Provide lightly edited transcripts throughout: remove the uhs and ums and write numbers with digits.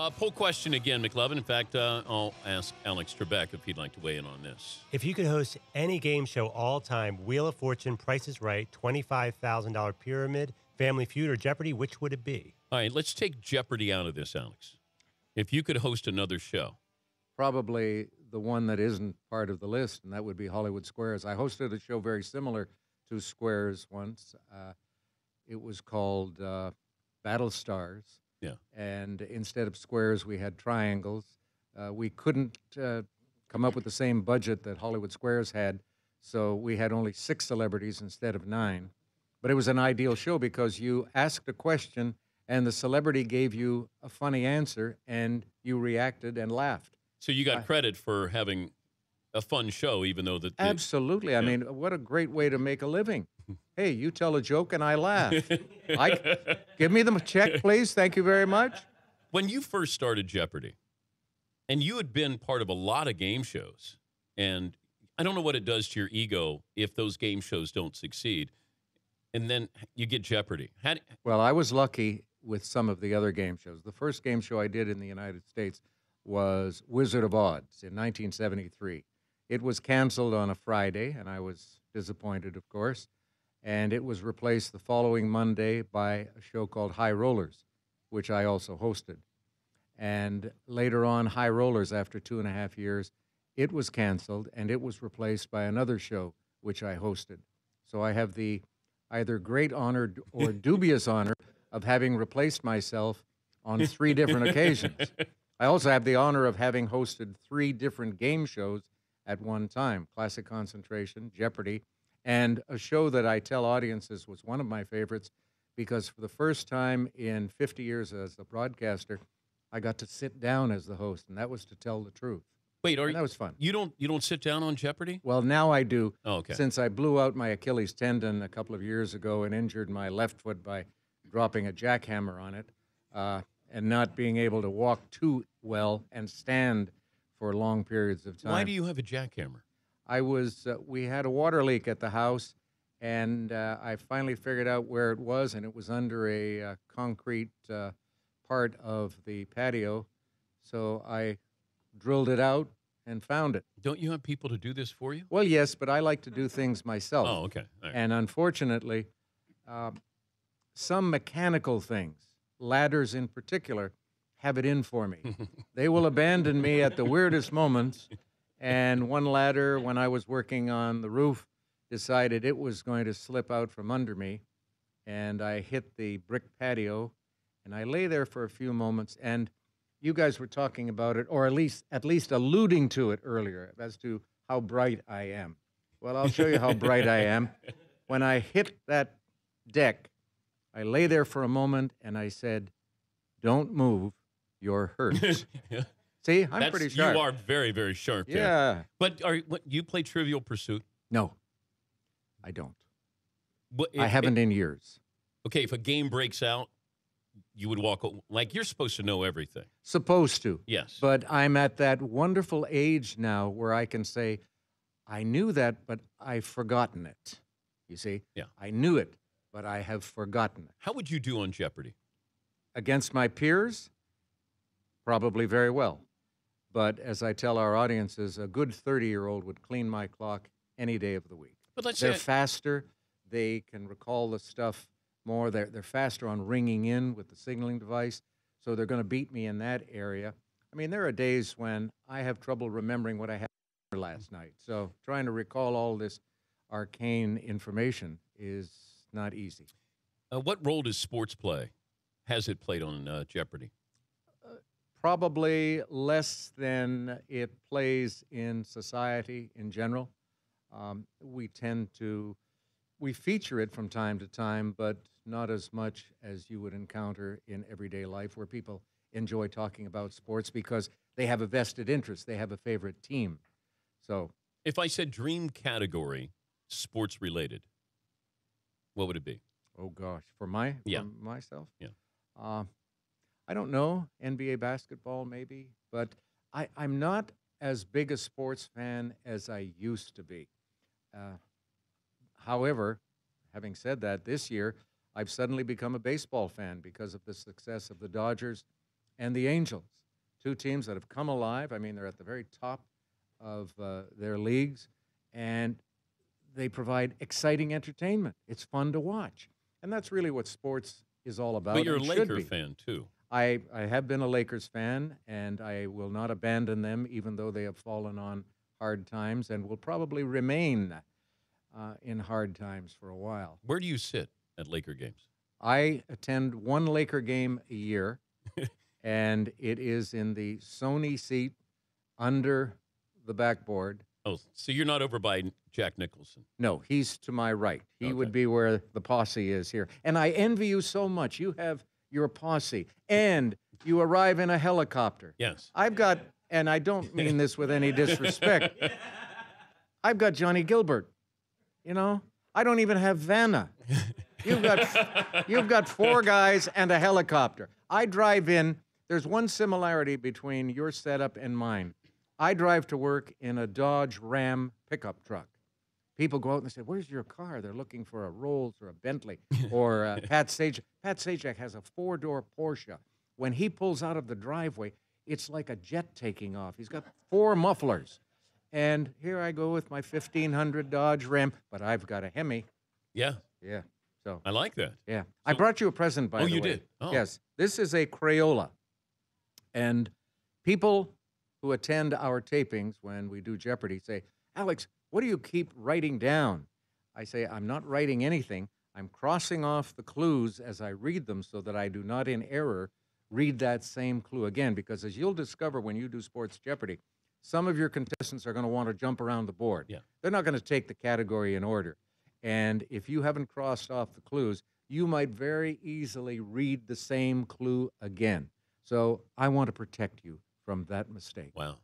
Poll question again, McLovin. In fact, I'll ask Alex Trebek if he'd like to weigh in on this. If you could host any game show all time, Wheel of Fortune, Price is Right, $25,000 Pyramid, Family Feud, or Jeopardy, which would it be? All right, let's take Jeopardy out of this, Alex. If you could host another show. Probably the one that isn't part of the list, and that would be Hollywood Squares. I hosted a show very similar to Squares once. It was called Battle Stars. Yeah. And instead of squares, we had triangles. We couldn't come up with the same budget that Hollywood Squares had, so we had only 6 celebrities instead of 9. But it was an ideal show because you asked a question, and the celebrity gave you a funny answer, and you reacted and laughed. So you got credit for having a fun show, even though that... Absolutely. I mean, what a great way to make a living. Hey, you tell a joke and I laugh. Give me the check, please. Thank you very much. When you first started Jeopardy, and you had been part of a lot of game shows, and I don't know what it does to your ego if those game shows don't succeed, and then you get Jeopardy. Well, I was lucky with some of the other game shows. The first game show I did in the United States was Wizard of Oz in 1973. It was canceled on a Friday, and I was disappointed, of course. And it was replaced the following Monday by a show called High Rollers, which I also hosted. And later on, High Rollers, after 2.5 years, it was canceled, and it was replaced by another show, which I hosted. So I have the either great honor or dubious honor of having replaced myself on 3 different occasions. I also have the honor of having hosted 3 different game shows at one time: Classic Concentration, Jeopardy, and a show that I tell audiences was one of my favorites because for the first time in 50 years as a broadcaster, I got to sit down as the host, and that was to tell the truth. Wait, that was fun. You don't sit down on Jeopardy? Well, now I do. Oh, okay. Since I blew out my Achilles tendon a couple of years ago and injured my left foot by dropping a jackhammer on it, and not being able to walk too well and stand for long periods of time. Why do you have a jackhammer? We had a water leak at the house, and I finally figured out where it was, and it was under a concrete part of the patio. So I drilled it out and found it. Don't you have people to do this for you? Well, yes, but I like to do things myself. Oh, okay. All right. And unfortunately, some mechanical things, ladders in particular, have it in for me. They will abandon me at the weirdest moments. And one ladder, when I was working on the roof, decided it was going to slip out from under me. And I hit the brick patio, and I lay there for a few moments. And you guys were talking about it, or at least alluding to it earlier, as to how bright I am. Well, I'll show you how bright I am. When I hit that deck, I lay there for a moment, and I said, "Don't move, you're hurt." Yeah. See, I'm pretty sharp. You are very, very sharp there. Yeah. But you play Trivial Pursuit? No, I don't. But I haven't in years. Okay, if a game breaks out, you would walk, like you're supposed to know everything. Supposed to. Yes. But I'm at that wonderful age now where I can say, I knew that, but I've forgotten it. You see? Yeah. I knew it, but I have forgotten it. How would you do on Jeopardy? Against my peers? Probably very well. But as I tell our audiences, a good 30-year-old would clean my clock any day of the week. But let's They're say faster. They can recall the stuff more. They're faster on ringing in with the signaling device, so they're going to beat me in that area. I mean, there are days when I have trouble remembering what I had last night. So trying to recall all this arcane information is not easy. What role does sports play? Has it played on Jeopardy? Probably less than it plays in society in general. We feature it from time to time, but not as much as you would encounter in everyday life where people enjoy talking about sports because they have a vested interest. They have a favorite team. So, if I said dream category, sports related, what would it be? Oh gosh, for myself? Yeah. I don't know, NBA basketball maybe, but I'm not as big a sports fan as I used to be. However, having said that, this year I've suddenly become a baseball fan because of the success of the Dodgers and the Angels, two teams that have come alive. I mean, they're at the very top of their leagues, and they provide exciting entertainment. It's fun to watch. And that's really what sports is all about. But you're a and should Laker be. fan, too. I have been a Lakers fan, and I will not abandon them, even though they have fallen on hard times and will probably remain in hard times for a while. Where do you sit at Laker games? I attend one Laker game a year, and it is in the Sony seat under the backboard. Oh, so you're not over by Jack Nicholson. No, he's to my right. He Okay. would be where the posse is here. And I envy you so much. You have your posse, and you arrive in a helicopter. Yes. I've got, and I don't mean this with any disrespect, I've got Johnny Gilbert. You know, I don't even have Vanna. You've got four guys and a helicopter. I drive in. There's one similarity between your setup and mine. I drive to work in a Dodge Ram pickup truck. People go out and they say, "Where's your car?" They're looking for a Rolls or a Bentley or Pat Sajak. Pat Sajak has a four-door Porsche. When he pulls out of the driveway, it's like a jet taking off. He's got four mufflers. And here I go with my 1500 Dodge Ram, but I've got a Hemi. Yeah. Yeah. So, I like that. yeah. I brought you a present, by the way. Oh, you did? Oh. Yes. This is a Crayola. And people who attend our tapings when we do Jeopardy say, "Alex, what do you keep writing down?" I say, "I'm not writing anything. I'm crossing off the clues as I read them so that I do not in error read that same clue again." Because as you'll discover when you do Sports Jeopardy, some of your contestants are going to want to jump around the board. Yeah. They're not going to take the category in order. And if you haven't crossed off the clues, you might very easily read the same clue again. So I want to protect you from that mistake. Wow.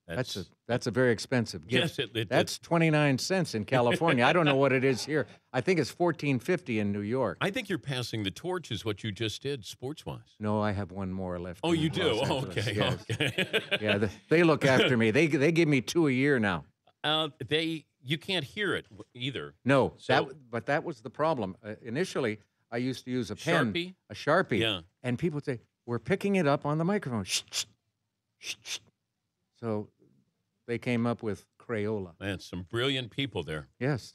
That's a very expensive gift. Yes, That's 29 cents in California. I don't know what it is here. I think it's $14.50 in New York. I think you're passing the torch is what you just did sports-wise. No, I have one more left. Oh, in you do? Los Oh, Angeles. okay. Yes. Okay. Yeah, they look after me. They give me 2 a year now. You can't hear it either. No, So- but that was the problem. Initially, I used to use a pen, Sharpie? a Sharpie, Yeah. and people would say, "We're picking it up on the microphone." Shh, shh, shh, shh. So they came up with Crayola. Man, some brilliant people there. Yes.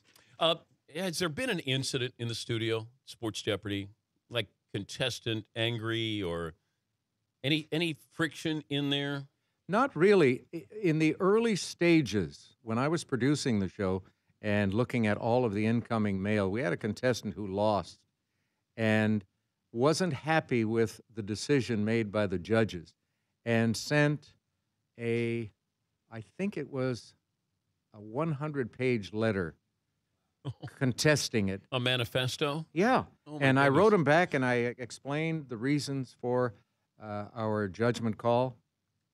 Has there been an incident in the studio, Sports Jeopardy, like contestant angry or any friction in there? Not really. In the early stages, when I was producing the show and looking at all of the incoming mail, we had a contestant who lost and wasn't happy with the decision made by the judges and sent I think it was a 100-page letter contesting it. A manifesto? Yeah. Oh, my And I goodness. wrote him back and I explained the reasons for our judgment call.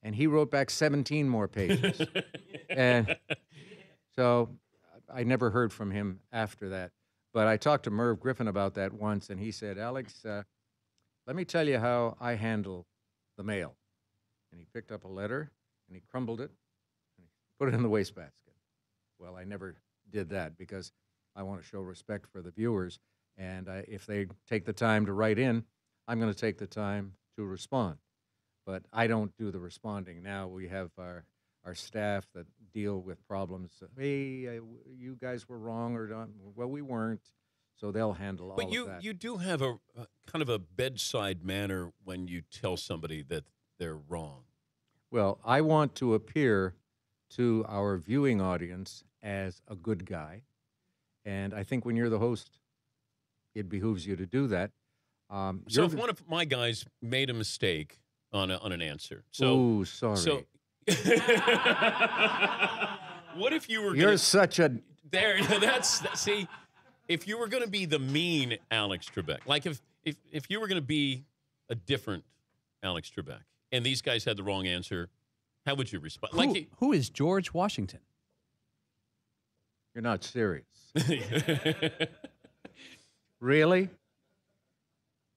And he wrote back 17 more pages. And so I never heard from him after that. But I talked to Merv Griffin about that once, and he said, "Alex, let me tell you how I handle the mail." And he picked up a letter, and he crumbled it, and he put it in the wastebasket. Well, I never did that because I want to show respect for the viewers. And if they take the time to write in, I'm going to take the time to respond. But I don't do the responding. Now we have our staff that deal with problems. Hey, you guys were wrong or not. Well, we weren't. So they'll handle all But of that. you do have a kind of a bedside manner when you tell somebody that they're wrong. Well, I want to appear to our viewing audience as a good guy. And I think when you're the host, it behooves you to do that. So You're if one of my guys made a mistake on an answer, Ooh, sorry. so what if you were You're gonna, such a... there? See, if you were going to be the mean Alex Trebek, like if you were going to be a different Alex Trebek, and these guys had the wrong answer, how would you respond? Who is George Washington? You're not serious. Really?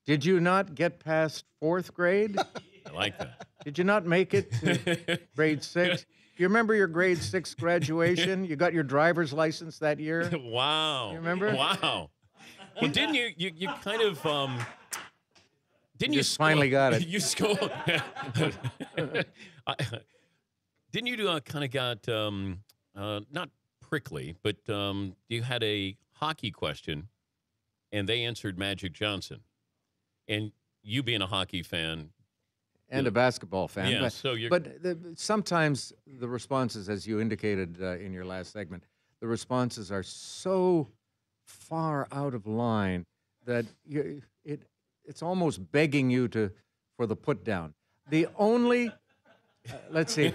Did you not get past 4th grade? I like that. Did you not make it to grade 6? Do you remember your grade 6 graduation? You got your driver's license that year? Wow. You remember? Wow. Well, didn't you kind of Didn't you just finally got it. You score. Didn't you do kind of got not prickly, but you had a hockey question, and they answered Magic Johnson, and you being a hockey fan and a basketball fan. Yeah, but so you're. but sometimes the responses, as you indicated in your last segment, the responses are so far out of line that it's almost begging you for the put down. The only let's see.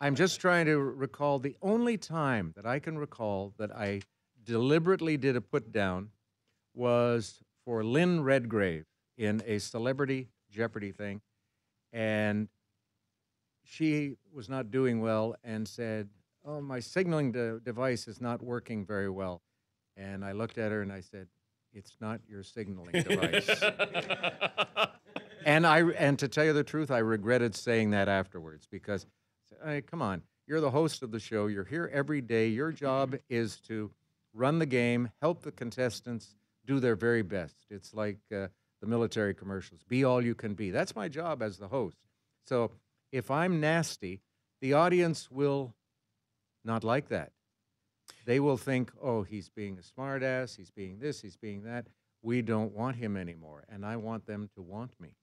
I'm just trying to recall the only time that I can recall that I deliberately did a put down was for Lynn Redgrave in a Celebrity Jeopardy thing, and she was not doing well and said, "Oh, my signaling device is not working very well." And I looked at her and I said, "It's not your signaling device." And to tell you the truth, I regretted saying that afterwards because, hey, come on, you're the host of the show. You're here every day. Your job is to run the game, help the contestants do their very best. It's like the military commercials. Be all you can be. That's my job as the host. So if I'm nasty, the audience will not like that. They will think, oh, he's being a smartass, he's being this, he's being that. We don't want him anymore, and I want them to want me.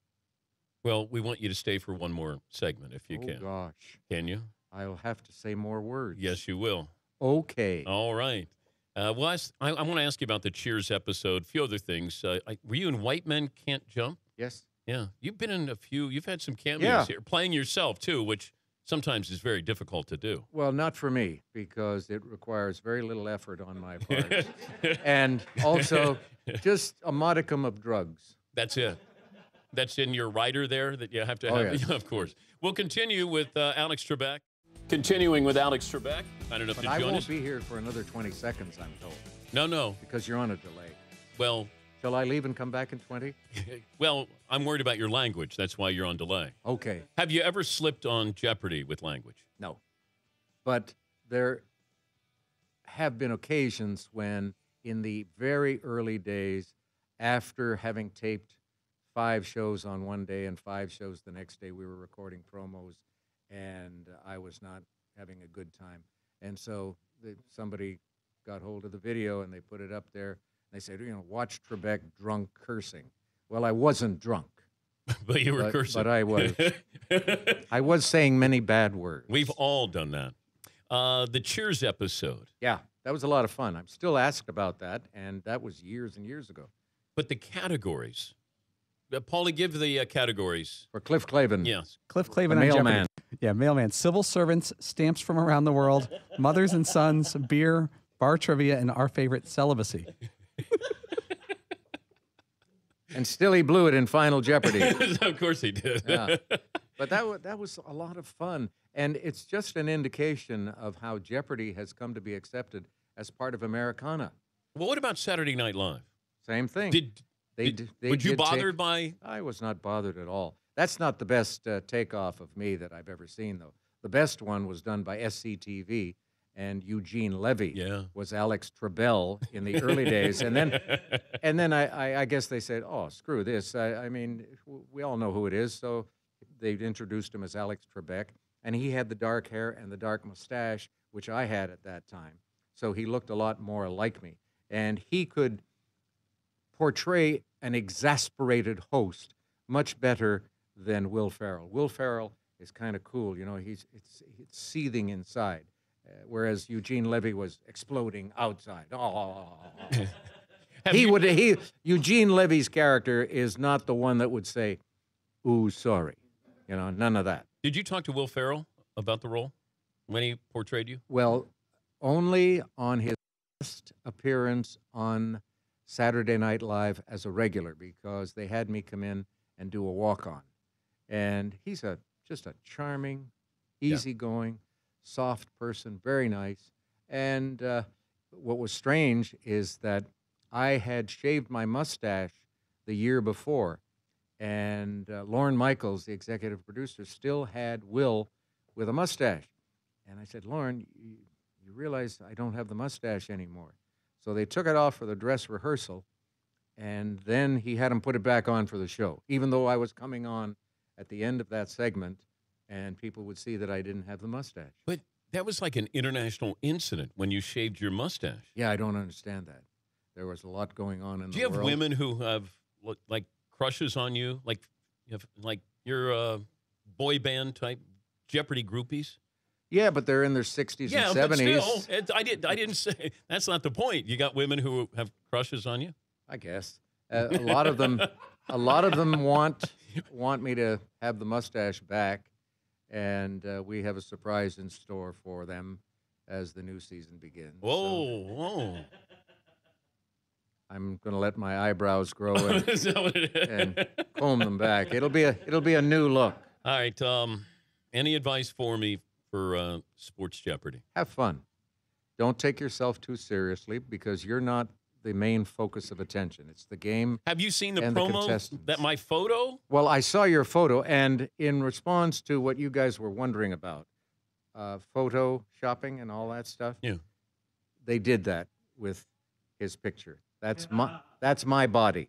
Well, we want you to stay for one more segment if you can. Oh, gosh. Can you? I'll have to say more words. Yes, you will. Okay. All right. Well, I want to ask you about the Cheers episode, a few other things. Were you in White Men Can't Jump? Yes. Yeah. You've been in a few. You've had some cameos Yeah. here, playing yourself, too, which sometimes is very difficult to do. Well, not for me, because it requires very little effort on my part. And also just a modicum of drugs. That's it. That's in your writer there that you have to have. Yes. Yeah, of course. We'll continue with Alex Trebek. Continuing with Alex Trebek. Kind enough But to I join won't us. be here for another 20 seconds, I'm told, No. because you're on a delay. Well, Shall I leave and come back in 20? well, I'm worried about your language. That's why you're on delay. Okay. Have you ever slipped on Jeopardy with language? No. But there have been occasions when, in the very early days, after having taped 5 shows on one day and 5 shows the next day, we were recording promos, and I was not having a good time. And so somebody got hold of the video, and they put it up there. They said, watch Trebek drunk cursing. Well, I wasn't drunk. But you were cursing. But I was. I was saying many bad words. We've all done that. The Cheers episode. Yeah, that was a lot of fun. I'm still asked about that, and that was years and years ago. But the categories. Paulie, give the categories. For Cliff Clavin. Yes. Cliff Clavin on mailman. Jeopardy. Yeah, mailman. Civil servants, stamps from around the world, mothers and sons, beer, bar trivia, and our favorite, celibacy. And still he blew it in Final Jeopardy. Of course he did. Yeah. But that was a lot of fun. And it's just an indication of how Jeopardy has come to be accepted as part of Americana. Well, what about Saturday Night Live? Same thing. They would you did bothered by? I was not bothered at all. That's not the best takeoff of me that I've ever seen, though. The best one was done by SCTV, and Eugene Levy was Alex Trebek in the early days. And then I guess they said, oh, screw this. I mean, we all know who it is, so they introduced him as Alex Trebek, and he had the dark hair and the dark mustache, which I had at that time. So he looked a lot more like me. And he could portray an exasperated host much better than Will Ferrell. Will Ferrell is kind of cool, it's seething inside, whereas Eugene Levy was exploding outside. Eugene Levy's character is not the one that would say, "Ooh, sorry," none of that. Did you talk to Will Ferrell about the role when he portrayed you? Well, only on his first appearance on Saturday Night Live as a regular, because they had me come in and do a walk-on. And he's just a charming, easygoing, soft person, very nice. And what was strange is that I had shaved my mustache the year before, and Lorne Michaels, the executive producer, still had Will with a mustache. And I said, Lorne, you realize I don't have the mustache anymore. So they took it off for the dress rehearsal, And then he had him put it back on for the show, even though I was coming on at the end of that segment, and people would see that I didn't have the mustache. But that was like an international incident when you shaved your mustache. Yeah, I don't understand that. There was a lot going on in the world. Do you have women who have like crushes on you, like you have like your boy band type Jeopardy groupies? Yeah, but they're in their 60s Yeah, and but 70s. still, I didn't say that's not the point. You got women who have crushes on you. I guess a lot of them want me to have the mustache back, and we have a surprise in store for them as the new season begins. Whoa. I'm going to let my eyebrows grow and, Is that what it is? and comb them back. It'll be a new look. All right. Any advice for me for Sports Jeopardy? Have fun. Don't take yourself too seriously because you're not the main focus of attention. It's the game. Have you seen the and the promo contestants. that my photo? Well, I saw your photo, and in response to what you guys were wondering about, photo shopping and all that stuff, Yeah. they did that with his picture. That's my body.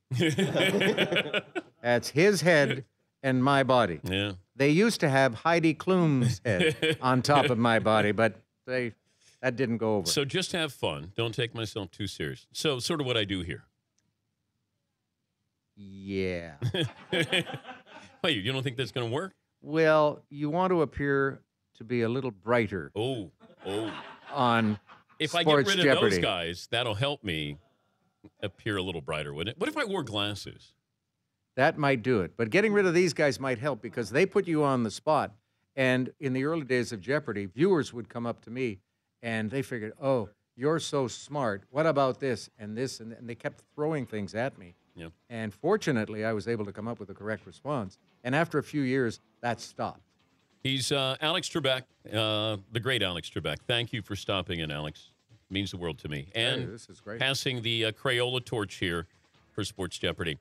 That's his head and my body. Yeah. They used to have Heidi Klum's head on top of my body, but that didn't go over. So just have fun. Don't take myself too serious. So sort of what I do here. Yeah. Wait, you don't think that's going to work? Well, you want to appear to be a little brighter Oh. on If I Sports get rid Jeopardy. of those guys, that'll help me appear a little brighter, wouldn't it? What if I wore glasses? That might do it. But getting rid of these guys might help because they put you on the spot. And in the early days of Jeopardy, viewers would come up to me and they figured, oh, you're so smart. What about this and this? And they kept throwing things at me. Yeah. And fortunately, I was able to come up with the correct response. And after a few years, that stopped. He's Alex Trebek, the great Alex Trebek. Thank you for stopping in, Alex. It means the world to me. And Hey, this is great. passing the Crayola torch here for Sports Jeopardy.